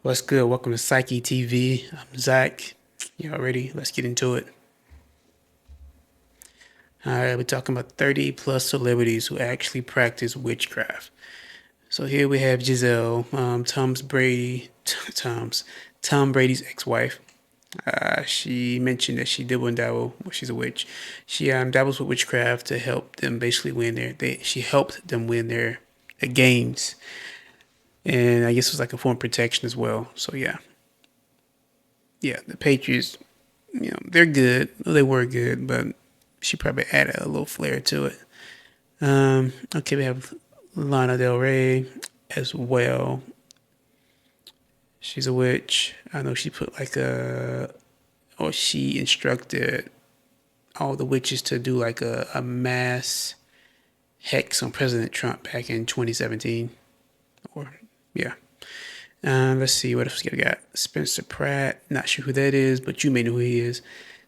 What's good? Welcome to Psyche TV. I'm Zach. You all ready? Let's get into it. All right, we're talking about 30 plus celebrities who actually practice witchcraft. So here we have Giselle, Tom Brady's ex-wife. She mentioned that she dibble and dabble. Well, she's a witch. She dabbles with witchcraft to help them basically win She helped them win their games, and I guess it was like a form of protection as well. So yeah, the Patriots, they're good. Well, they were good, but she probably added a little flair to it. Okay, we have Lana Del Rey as well. She's a witch. I know she put or she instructed all the witches to do like a mass hex on President Trump back in 2017. Or, yeah. Let's see what else we got. Spencer Pratt. Not sure who that is, but you may know who he is.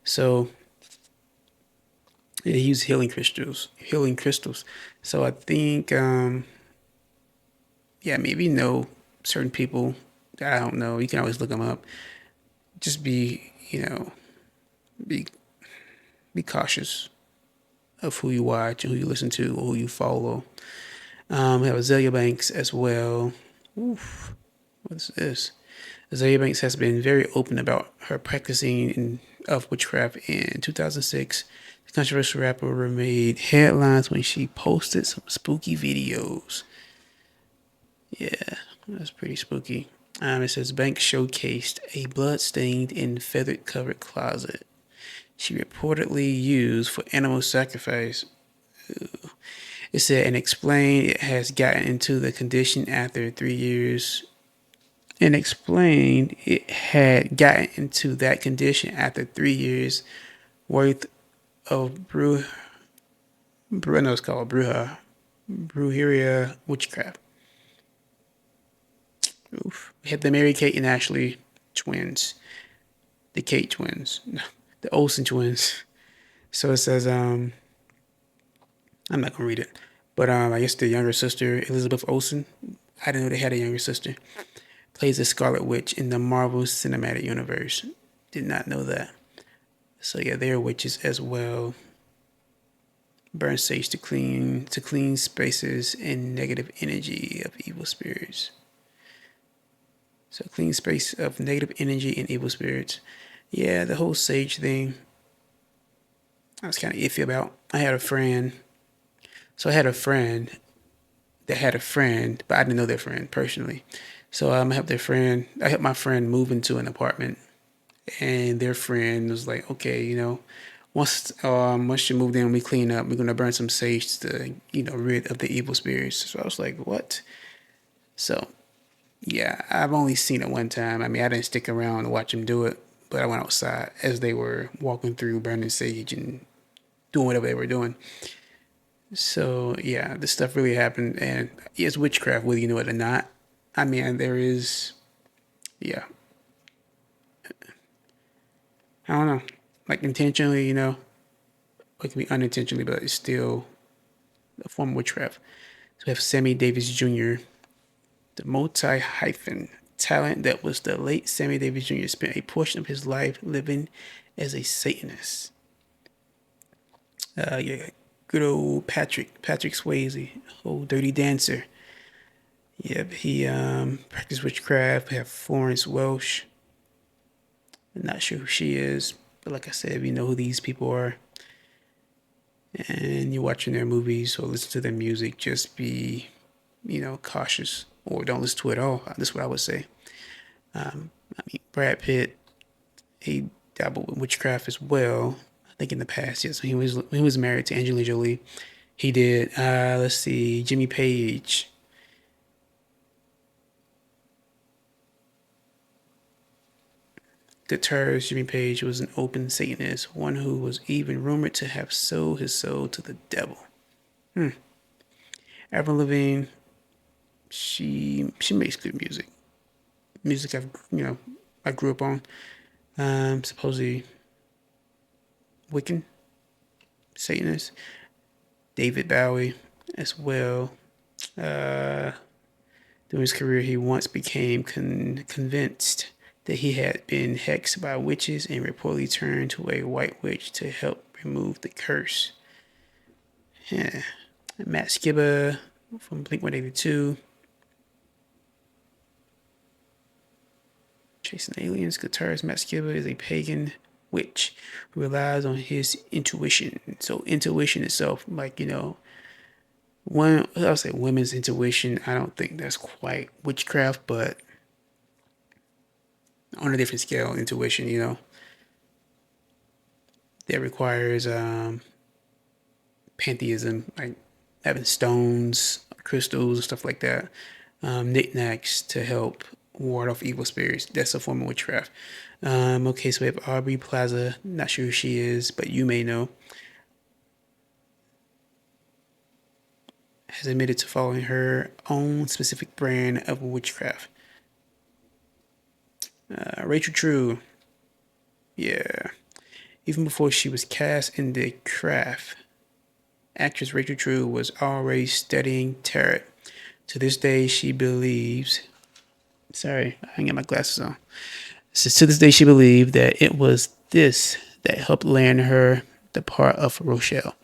So yeah, he used healing crystals. Healing crystals. So I think, yeah, maybe know certain people. I don't know. You can always look them up. Just be be cautious of who you watch and who you listen to or who you follow. We have Azalea Banks as well. Oof, what's this? Azalea Banks has been very open about her of witchcraft in 2006. The controversial rapper made headlines when she posted some spooky videos. Yeah, that's pretty spooky. It says Banks showcased a blood-stained and feather-covered closet she reportedly used for animal sacrifice. It said and explained it has gotten into the condition after 3 years. And explained it had gotten into that condition after 3 years worth of no, it's called Brujeria witchcraft. Oof. We had the Mary Kate and Ashley twins, the Kate twins, no, the Olsen twins. So it says, I'm not gonna read it, but I guess the younger sister, Elizabeth Olsen, I didn't know they had a younger sister, plays the Scarlet Witch in the Marvel Cinematic Universe. Did not know that. So yeah, they're witches as well. Burn sage to clean spaces and negative energy of evil spirits. So clean space of negative energy and evil spirits. Yeah, the whole sage thing, I was kind of iffy about. I had a friend that had a friend, but I didn't know their friend personally. So I helped my friend move into an apartment, and their friend was like, okay, once you move in, we clean up. We're gonna burn some sage to rid of the evil spirits. So I was like, what? So yeah, I've only seen it one time. I mean, I didn't stick around to watch them do it, but I went outside as they were walking through burning sage and doing whatever they were doing. So yeah, this stuff really happened, and it's witchcraft, whether you know it or not. I mean, there is, yeah, I don't know, like intentionally, it can be unintentionally, but it's still a form of witchcraft. So we have Sammy Davis Jr., the multi hyphen talent that was the late Sammy Davis Jr. spent a portion of his life living as a Satanist. Yeah, good old Patrick Swayze, old Dirty Dancer. Yep, he practiced witchcraft. We have Florence Welsh. I'm not sure who she is, but like I said, we know who these people are, and you're watching their movies or listen to their music, just be, cautious or don't listen to it at all. That's what I would say. I mean, Brad Pitt, he dabbled with witchcraft as well. I think in the past, yes, he was married to Angelina Jolie. He did. Let's see, Jimmy Page. Guitarist Jimmy Page was an open Satanist, one who was even rumored to have sold his soul to the devil. Avril Lavigne, she makes good music. Music I grew up on. Supposedly Wiccan, Satanist. David Bowie as well. The During his career, he once became convinced that he had been hexed by witches and reportedly turned to a white witch to help remove the curse. Yeah. Matt Skiba from Blink 182. Chasing Aliens, guitarist Matt Skiba is a pagan witch who relies on his intuition. So intuition itself, like, one I'll say women's intuition. I don't think that's quite witchcraft, but on a different scale, intuition, that requires pantheism, like having stones, crystals, and stuff like that, knickknacks to help ward off evil spirits. That's a form of witchcraft. Okay, so we have Aubrey Plaza. Not sure who she is, but you may know. Has admitted to following her own specific brand of witchcraft. Rachel True. Yeah. Even before she was cast in the craft, actress Rachel True was already studying tarot. To this day, she believes. Sorry, I ain't got my glasses on. Says to this day, she believed that it was this that helped land her the part of Rochelle.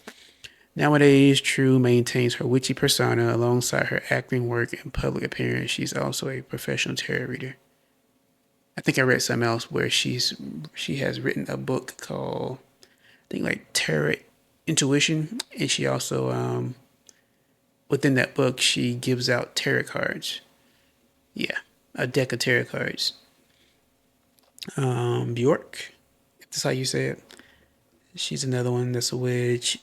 Nowadays, True maintains her witchy persona alongside her acting work and public appearance. She's also a professional tarot reader. I think I read something else where she has written a book called, I think, like Tarot Intuition, and she also within that book she gives out tarot cards. Yeah, a deck of tarot cards. Bjork, if that's how you say it. She's another one that's a witch.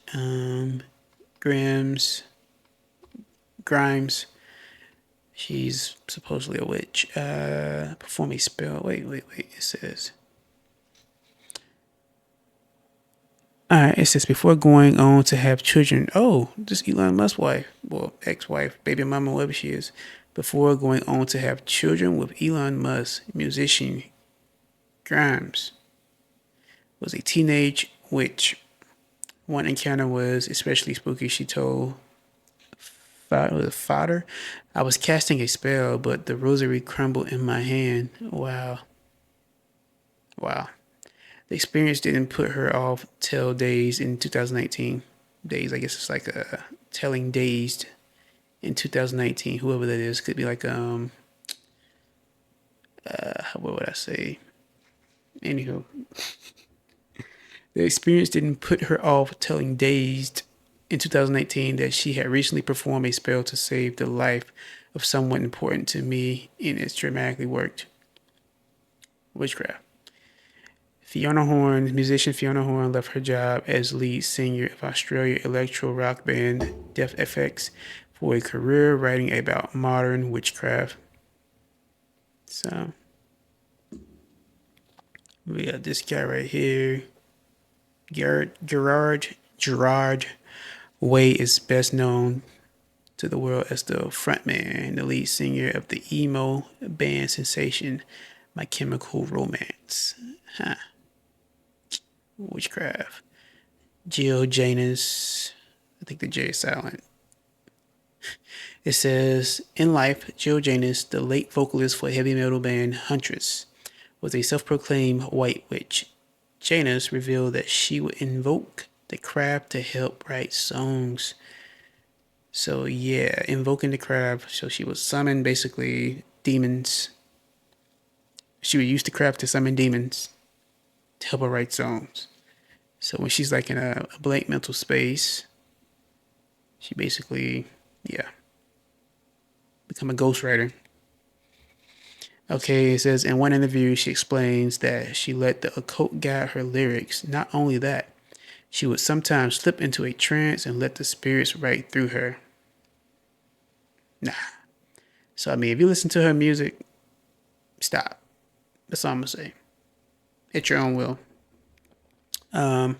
Grimes, Grimes. She's supposedly a witch. Perform a spell. Wait. It says. Alright, it says before going on to have children. Oh, this Elon Musk's wife. Well, ex-wife, baby mama, whatever she is. Before going on to have children with Elon Musk, musician Grimes was a teenage witch. One encounter was especially spooky. She told Fodder, I was casting a spell, but the rosary crumbled in my hand. Wow. Wow. The experience didn't put her off till days in 2019. Days, I guess it's like telling dazed in 2019. Whoever that is could be like what would I say? Anywho, the experience didn't put her off telling dazed in 2018 that she had recently performed a spell to save the life of someone important to me, and it's dramatically worked. Witchcraft. Musician Fiona Horn left her job as lead singer of Australia electro rock band Def FX for a career writing about modern witchcraft. So, we got this guy right here. Gerard Way is best known to the world as the frontman and the lead singer of the emo band sensation My Chemical Romance. Huh. Witchcraft. Jill Janus. I think the J is silent. It says, in life, Jill Janus, the late vocalist for heavy metal band Huntress, was a self-proclaimed white witch. Janus revealed that she would invoke the crab to help write songs. So yeah, invoking the crab. So she would summon basically demons. She would use the crab to summon demons to help her write songs. So when she's like in a blank mental space, she basically, yeah, become a ghostwriter. Okay, it says in one interview, she explains that she let the occult guide her lyrics. Not only that, she would sometimes slip into a trance and let the spirits write through her. Nah. So, I mean, if you listen to her music, stop. That's all I'm going to say. At your own will. Here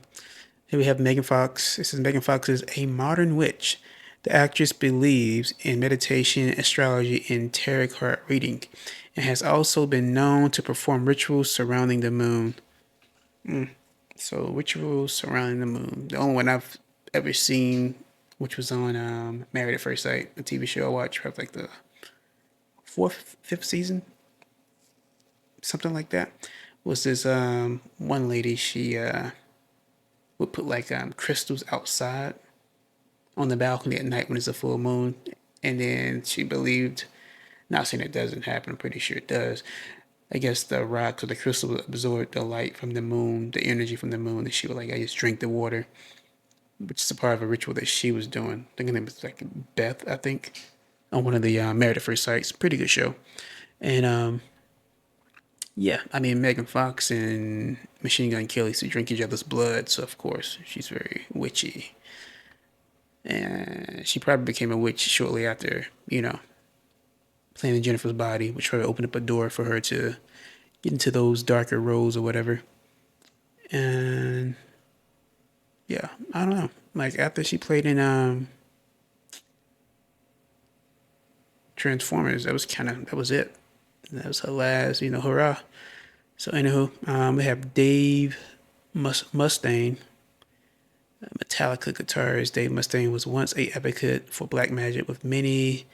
we have Megan Fox. It says Megan Fox is a modern witch. The actress believes in meditation, astrology, and tarot card reading, and has also been known to perform rituals surrounding the moon. So rituals surrounding the moon. The only one I've ever seen, which was on Married at First Sight, a TV show I watched, probably like the fourth, fifth season, something like that. Was this one lady? She would put like crystals outside on the balcony at night when it's a full moon, and then she believed. Not saying it doesn't happen. I'm pretty sure it does. I guess the rocks or the crystal would absorb the light from the moon, the energy from the moon, and she would like I just drink the water, which is a part of a ritual that she was doing. I think her name was like Beth, I think, on one of the Married at First Sights. Pretty good show. And yeah, I mean Megan Fox and Machine Gun Kelly used to drink each other's blood, so of course she's very witchy. And she probably became a witch shortly after, playing in Jennifer's Body, which probably opened up a door for her to get into those darker roles or whatever. And yeah, I don't know. Like after she played in Transformers, that was it. That was her last, hurrah. So anywho, we have Dave Mustaine, Metallica guitarist. Dave Mustaine was once a advocate for black magic with many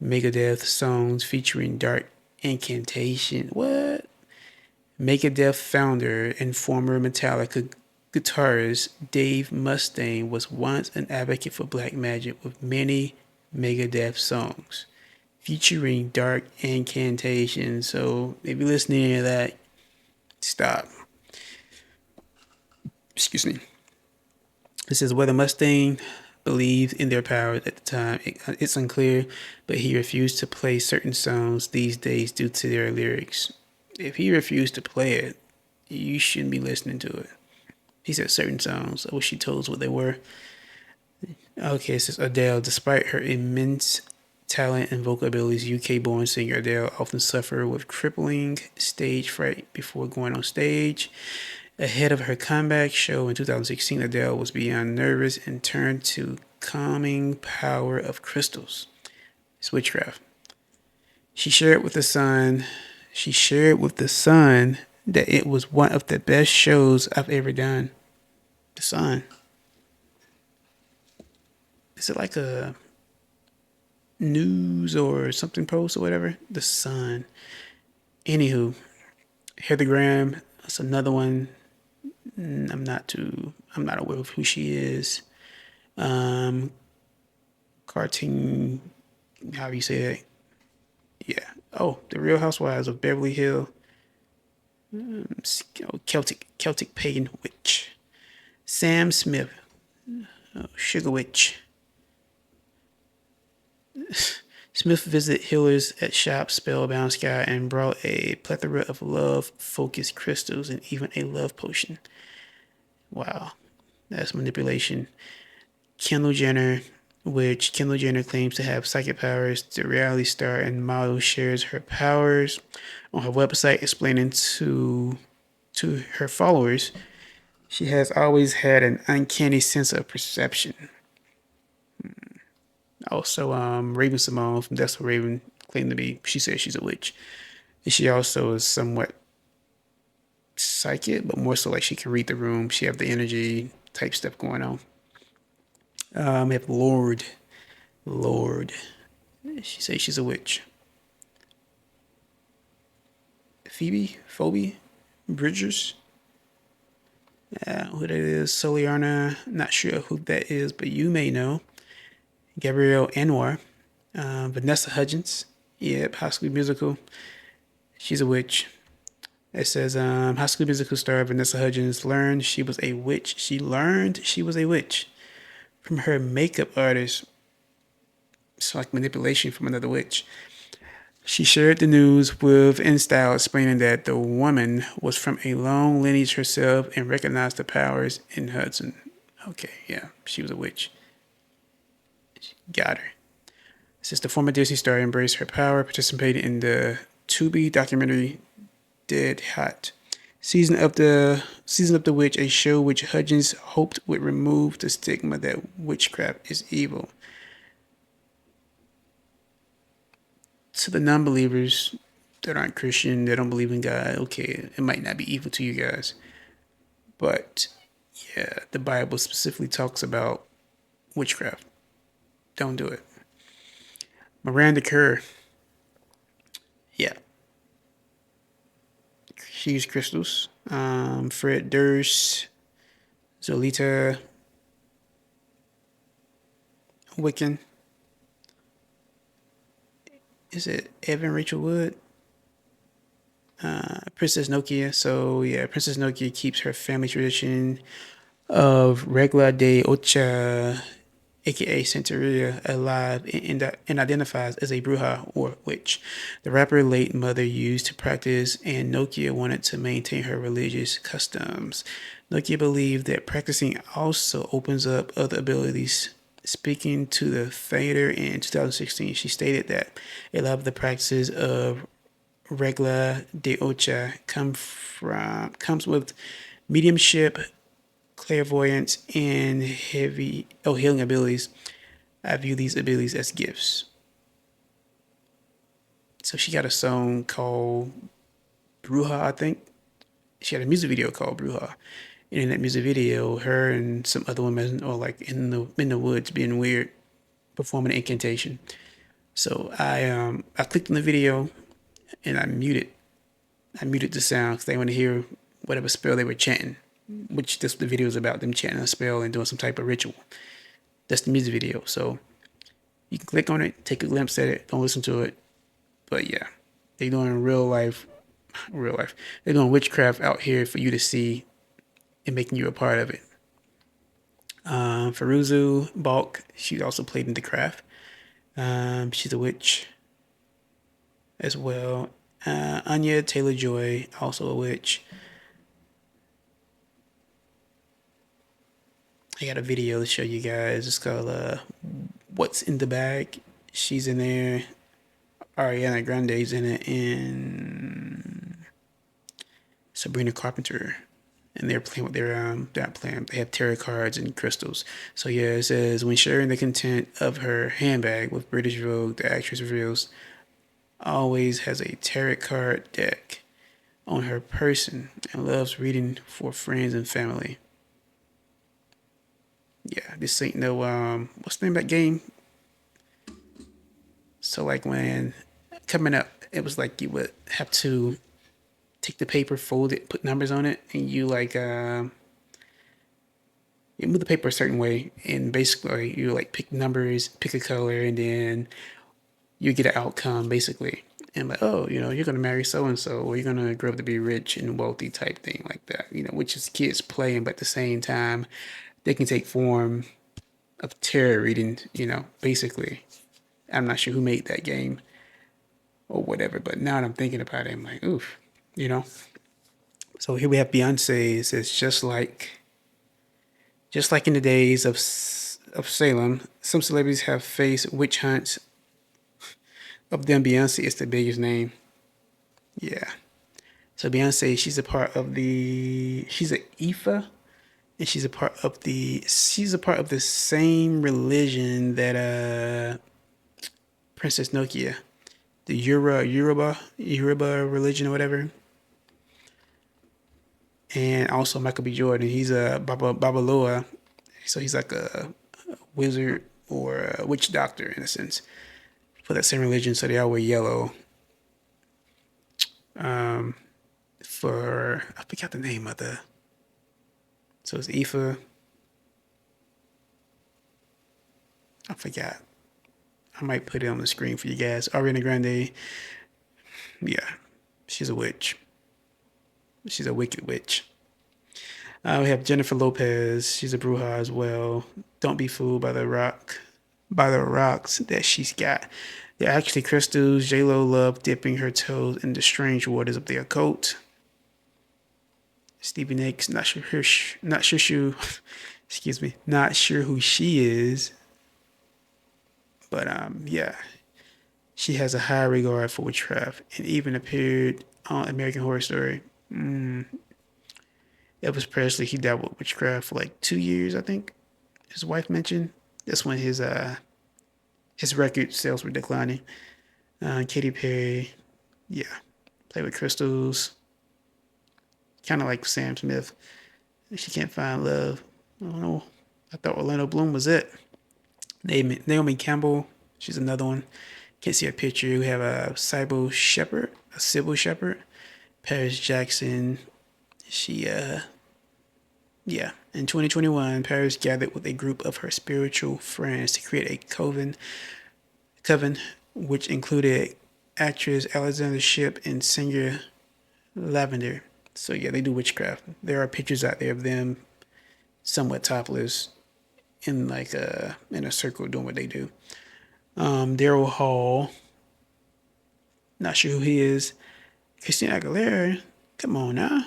Megadeth songs featuring dark incantation. What? Megadeth founder and former Metallica guitarist Dave Mustaine was once an advocate for black magic with many Megadeth songs featuring dark incantations. So if you're listening to that, stop. Excuse me. It says whether Mustaine believed in their powers at the time, it's unclear, but he refused to play certain songs these days due to their lyrics. If he refused to play it, you shouldn't be listening to it. He said certain songs. I wish he told us what they were. Okay, it says Adele. Despite her immense talent and vocal abilities, UK-born singer Adele often suffered with crippling stage fright before going on stage. Ahead of her comeback show in 2016, Adele was beyond nervous and turned to calming power of crystals. It's witchcraft. She shared with the Sun. She shared with the Sun that it was one of the best shows I've ever done. The Sun. Is it like a news or something post or whatever? The Sun. Anywho, Heather Graham. That's another one. I'm not aware of who she is. Cartoon, how you say that? Yeah. Oh, The Real Housewives of Beverly Hills. Celtic pagan witch. Sam Smith. Oh, Sugar Witch. Smith visited healers at Shop Spellbound Sky and brought a plethora of love-focused crystals and even a love potion. Wow, that's manipulation. Kendall Jenner, which Kendall Jenner claims to have psychic powers. The reality star and model shares her powers on her website, explaining to her followers she has always had an uncanny sense of perception. Also, Raven Simone from That's What Raven claimed to be. She says she's a witch, and she also is somewhat psychic, but more so like she can read the room. She have the energy type stuff going on. We have Lord. She says she's a witch. Phoebe Bridgers. Who that is? Soliana. Not sure who that is, but you may know. Gabrielle Anwar. Vanessa Hudgens. Yep, High School Musical. She's a witch. It says High School Musical star Vanessa Hudgens learned she was a witch. She learned she was a witch from her makeup artist. It's like manipulation from another witch. She shared the news with InStyle, explaining that the woman was from a long lineage herself and recognized the powers in Hudson. Okay, yeah, she was a witch. Got her. Since the former Disney star embraced her power, participating in the Tubi documentary Dead Hot. Season of the Witch, a show which Hudgens hoped would remove the stigma that witchcraft is evil. To the non-believers that aren't Christian, that don't believe in God, okay, it might not be evil to you guys. But yeah, the Bible specifically talks about witchcraft. Don't do it. Miranda Kerr. Yeah, she used crystals. Fred Durst, Zolita, Wiccan. Is it Evan Rachel Wood? Princess Nokia. So yeah, Princess Nokia keeps her family tradition of Regla de Ocha, aka Santeria, alive and identifies as a bruja or witch. The rapper late mother used to practice, and Nokia wanted to maintain her religious customs. Nokia believed that practicing also opens up other abilities. Speaking to the Fader in 2016, she stated that a lot of the practices of Regla de Ocha comes with mediumship, clairvoyance, and healing abilities. I view these abilities as gifts. So she got a song called Bruja, I think. She had a music video called Bruja. And in that music video, her and some other women are like in the woods being weird, performing an incantation. So I clicked on the video and I muted the sound because they want to hear whatever spell they were chanting, which this the video is about, them chanting a spell and doing some type of ritual. That's the music video. So you can click on it, take a glimpse at it, don't listen to it. But yeah, they doing real life. They're doing witchcraft out here for you to see and making you a part of it. Feruzu Balk, she also played in The Craft. She's a witch as well. Anya Taylor Joy, also a witch. I got a video to show you guys. It's called What's in the Bag. She's in there. Ariana Grande's in it, and Sabrina Carpenter. And they're playing with they're not playing. They have tarot cards and crystals. So yeah, it says when sharing the content of her handbag with British Vogue, the actress reveals always has a tarot card deck on her person and loves reading for friends and family. Yeah, this ain't no what's the name of that game? So like when coming up, it was like you would have to take the paper, fold it, put numbers on it, and you move the paper a certain way, and basically you like pick numbers, pick a color, and then you get an outcome basically. And like, oh, you're gonna marry so and so, or you're gonna grow up to be rich and wealthy type thing like that. Which is kids playing, but at the same time, they can take form of tarot reading. Basically. I'm not sure who made that game or whatever, but now that I'm thinking about it, I'm like, oof, you know. So here we have Beyonce. It says just like in the days of Salem, some celebrities have faced witch hunts. Of them, Beyonce is the biggest name. Yeah. So Beyonce, she's a Ifa, and she's a part of the same religion that Princess Nokia, the Yoruba religion or whatever, and also Michael B. Jordan. He's a Babaloa, so he's like a wizard or a witch doctor in a sense for that same religion. So they all wear yellow. Um, for I forgot the name of the. So it's Ifa. I forgot. I might put it on the screen for you guys. Ariana Grande. Yeah, she's a witch. She's a wicked witch. We have Jennifer Lopez. She's a bruja as well. Don't be fooled by the rocks that she's got. They're actually crystals. J Lo loved dipping her toes in the strange waters of the occult. Stevie Nicks, excuse me, not sure who she is, but yeah, she has a high regard for witchcraft and even appeared on American Horror Story. Elvis Presley, he dabbled with witchcraft for like 2 years, I think. His wife mentioned that's when his record sales were declining. Katy Perry, yeah, play with crystals, kind of like Sam Smith. She can't find love. I don't know. I thought Orlando Bloom was it. Naomi Campbell, she's another one. Can't see a picture. We have a Sybil Shepherd, Paris Jackson. She Yeah, in 2021, Paris gathered with a group of her spiritual friends to create a coven, which included actress Alexandra Shipp and singer Lavender. So yeah, they do witchcraft. There are pictures out there of them somewhat topless in a circle doing what they do. Daryl Hall, not sure who he is. Christina Aguilera, come on now.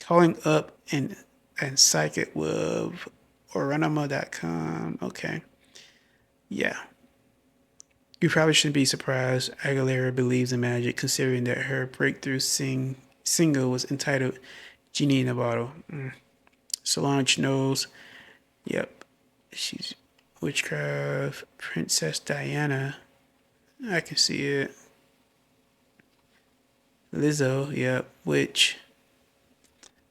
Calling up and psychic with Oranama.com. Okay. Yeah. You probably shouldn't be surprised Aguilera believes in magic, considering that her breakthrough single was entitled Genie in a Bottle. Solange knows. Yep. She's witchcraft. Princess Diana. I can see it. Lizzo. Yep. Witch.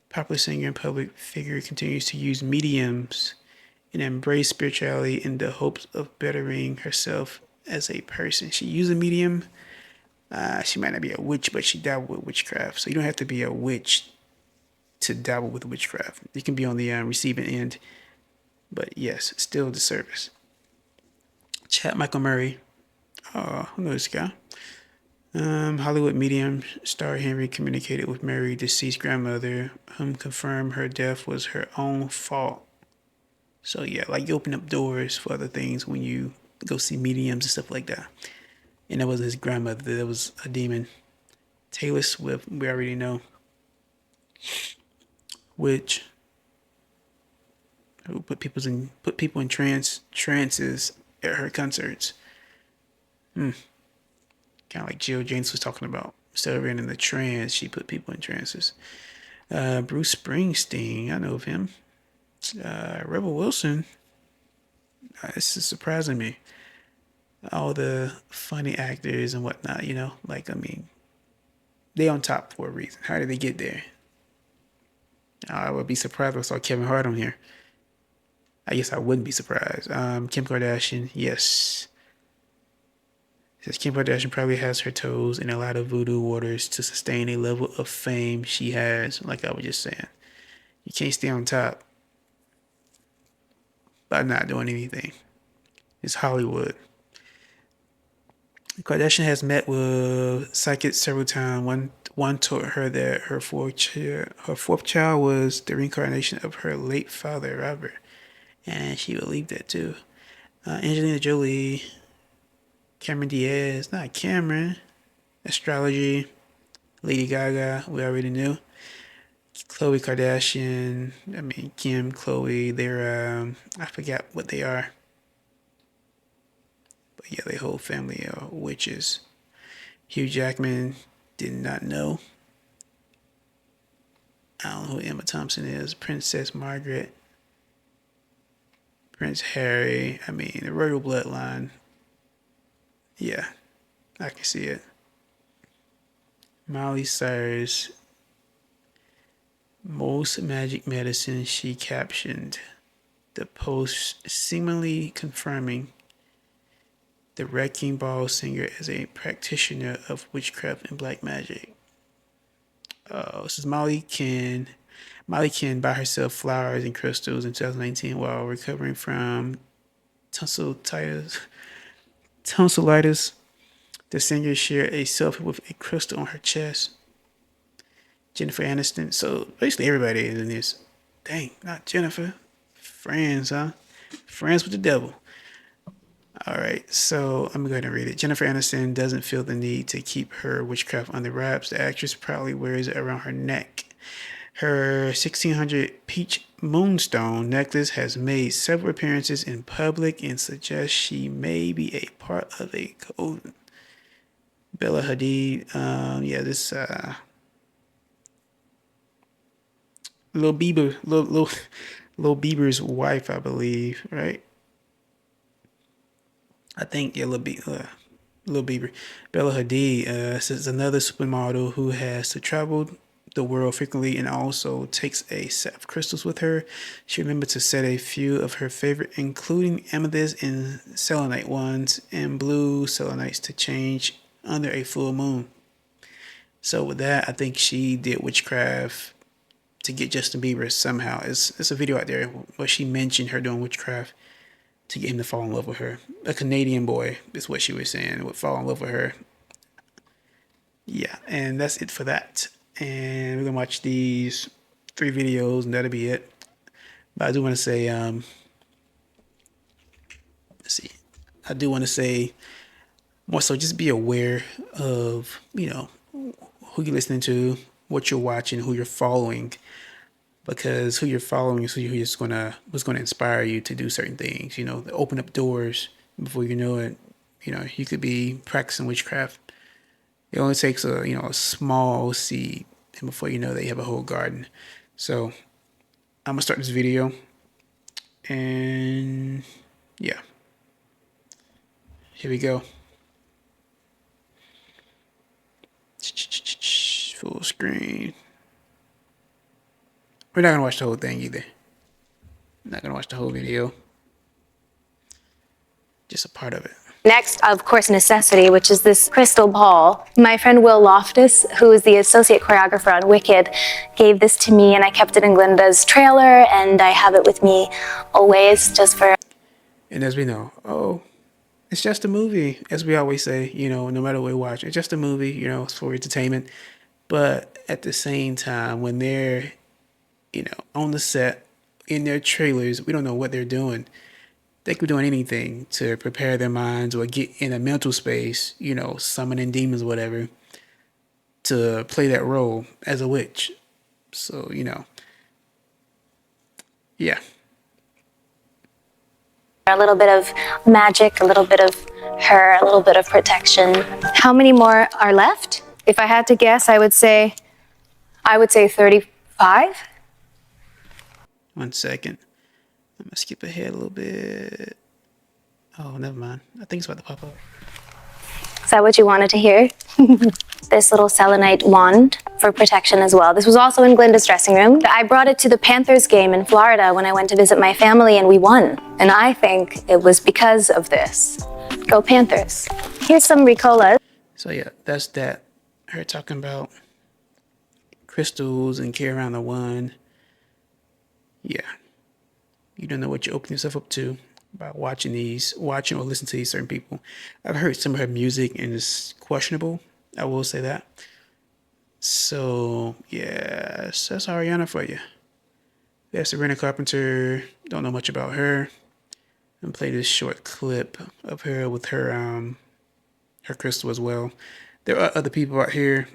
Popular singer and public figure continues to use mediums and embrace spirituality in the hopes of bettering herself as a person. She used a medium. She might not be a witch, but she dabbled with witchcraft. So you don't have to be a witch to dabble with witchcraft. You can be on the receiving end, but yes, still the service. Chat Michael Murray. Oh, who knows this guy? Hollywood medium star Henry communicated with Mary's deceased grandmother, whom confirmed her death was her own fault. So yeah, like you open up doors for other things when you go see mediums and stuff like that. And that was his grandmother. That was a demon. Taylor Swift, we already know. Which who put people in trances at her concerts. Kind of like Jill James was talking about. Instead of being in the trance, she put people in trances. Bruce Springsteen, I know of him. Rebel Wilson, this is surprising me. All the funny actors and whatnot, like I mean, they on top for a reason. How did they get there? I would be surprised if I saw Kevin Hart on here. I guess I wouldn't be surprised. Kim Kardashian, yes. Says Kim Kardashian probably has her toes in a lot of voodoo waters to sustain a level of fame she has. Like I was just saying, you can't stay on top by not doing anything. It's Hollywood. Kardashian has met with psychics several times. One told her that her fourth child was the reincarnation of her late father, Robert, and she believed that too. Angelina Jolie, Cameron Diaz, not Cameron, astrology, Lady Gaga, we already knew. Khloe Kardashian, I mean Kim, Khloe, they're I forgot what they are, but yeah, their whole family are witches. Hugh Jackman did not know. I don't know who Emma Thompson is. Princess Margaret, Prince Harry. I mean, the royal bloodline. Yeah, I can see it. Miley Cyrus. Most magic medicine, she captioned the post, seemingly confirming the Wrecking Ball singer as a practitioner of witchcraft and black magic. This is Molly can. Molly can buy herself flowers and crystals in 2019 while recovering from tonsillitis. Tonsillitis. The singer shared a selfie with a crystal on her chest. Jennifer Aniston. So basically everybody is in this. Dang, not Jennifer. Friends, huh? Friends with the devil. All right, so I'm going to go ahead and read it. Jennifer Aniston doesn't feel the need to keep her witchcraft under wraps. The actress proudly wears it around her neck. Her 1600 peach moonstone necklace has made several appearances in public and suggests she may be a part of a coven. Bella Hadid, this Lil Bieber, Lil Bieber's wife, I believe, right? I think yeah, Lil Bieber, Bella Hadid says another supermodel who has to travel the world frequently and also takes a set of crystals with her. She remembered to set a few of her favorite, including amethyst and selenite ones and blue selenites to change under a full moon. So with that, I think she did witchcraft to get Justin Bieber somehow. It's a video out there where she mentioned her doing witchcraft to get him to fall in love with her. A Canadian boy is what she was saying would fall in love with her. Yeah, and that's it for that. And we're gonna watch these 3 videos, and that'll be it. But I do want to say, let's see, I do want to say more so just be aware of who you're listening to, what you're watching, who you're following, because who you're following is who's gonna inspire you to do certain things. To open up doors. Before you know it, you could be practicing witchcraft. It only takes a small seed, and before you know that, you have a whole garden. So I'm gonna start this video, and yeah, here we go. Full screen. We're not gonna watch the whole thing either. Not gonna watch the whole video. Just a part of it. Next, of course, necessity, which is this crystal ball. My friend Will Loftus, who is the associate choreographer on Wicked, gave this to me, and I kept it in Glinda's trailer, and I have it with me always just for... And as we know, it's just a movie. As we always say, no matter what we watch, it's just a movie, it's for entertainment. But at the same time, when they're, on the set, in their trailers, we don't know what they're doing. They could be doing anything to prepare their minds or get in a mental space, summoning demons or whatever, to play that role as a witch. So, yeah. A little bit of magic, a little bit of her, a little bit of protection. How many more are left? If I had to guess, I would say 35. 1 second. I'm gonna skip ahead a little bit. Oh, never mind. I think it's about to pop up. Is that what you wanted to hear? This little selenite wand for protection as well. This was also in Glinda's dressing room. I brought it to the Panthers game in Florida when I went to visit my family, and we won. And I think it was because of this. Go Panthers. Here's some Ricola. So yeah, that's that. Her talking about crystals and carry around the wand. Yeah. You don't know what you open yourself up to by watching or listening to these certain people. I've heard some of her music and it's questionable. I will say that. So, yes, that's Ariana for you. There's Sabrina Carpenter. Don't know much about her. And play this short clip of her with her crystal as well. There are other people out here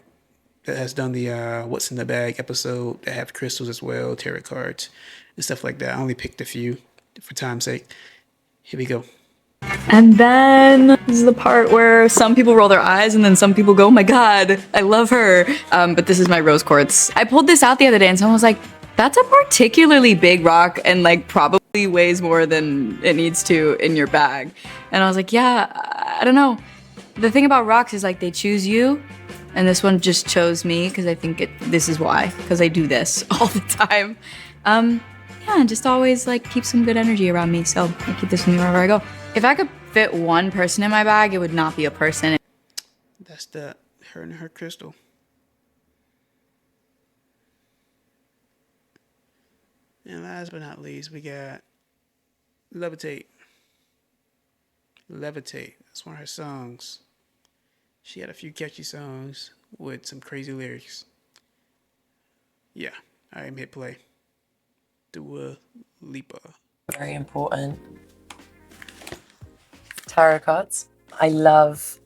that has done the What's in the Bag episode that have crystals as well, tarot cards and stuff like that. I only picked a few for time's sake. Here we go. And then this is the part where some people roll their eyes and then some people go, oh my God, I love her. But this is my rose quartz. I pulled this out the other day and someone was like, that's a particularly big rock and like probably weighs more than it needs to in your bag. And I was like, yeah, I don't know. The thing about rocks is like they choose you. And this one just chose me because I think this is why, because I do this all the time. Yeah, and just always like keep some good energy around me. So I keep this with me wherever I go. If I could fit one person in my bag, it would not be a person. That's her and her crystal. And last but not least, we got Levitate. Levitate. That's one of her songs. She had a few catchy songs with some crazy lyrics. Yeah, I am hit play. Dua Lipa. Very important. Tarot cards. I love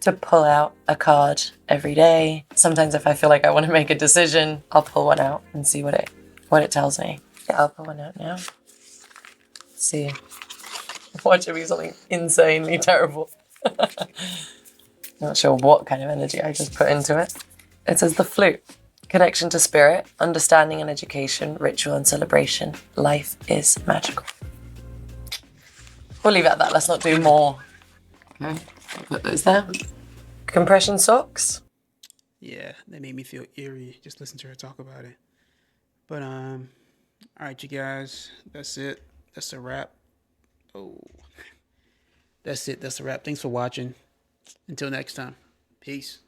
to pull out a card every day. Sometimes if I feel like I want to make a decision, I'll pull one out and see what it tells me. Yeah, I'll pull one out now. Let's see. Watch it be something insanely terrible. Not sure what kind of energy I just put into it. It says the flute. Connection to spirit, understanding and education, ritual and celebration. Life is magical. We'll leave it at that. Let's not do more. Okay, I'll put those there. Compression socks. Yeah, that made me feel eerie. Just listen to her talk about it. But all right, you guys, that's it. That's a wrap. Oh, that's it. That's a wrap. Thanks for watching. Until next time, peace.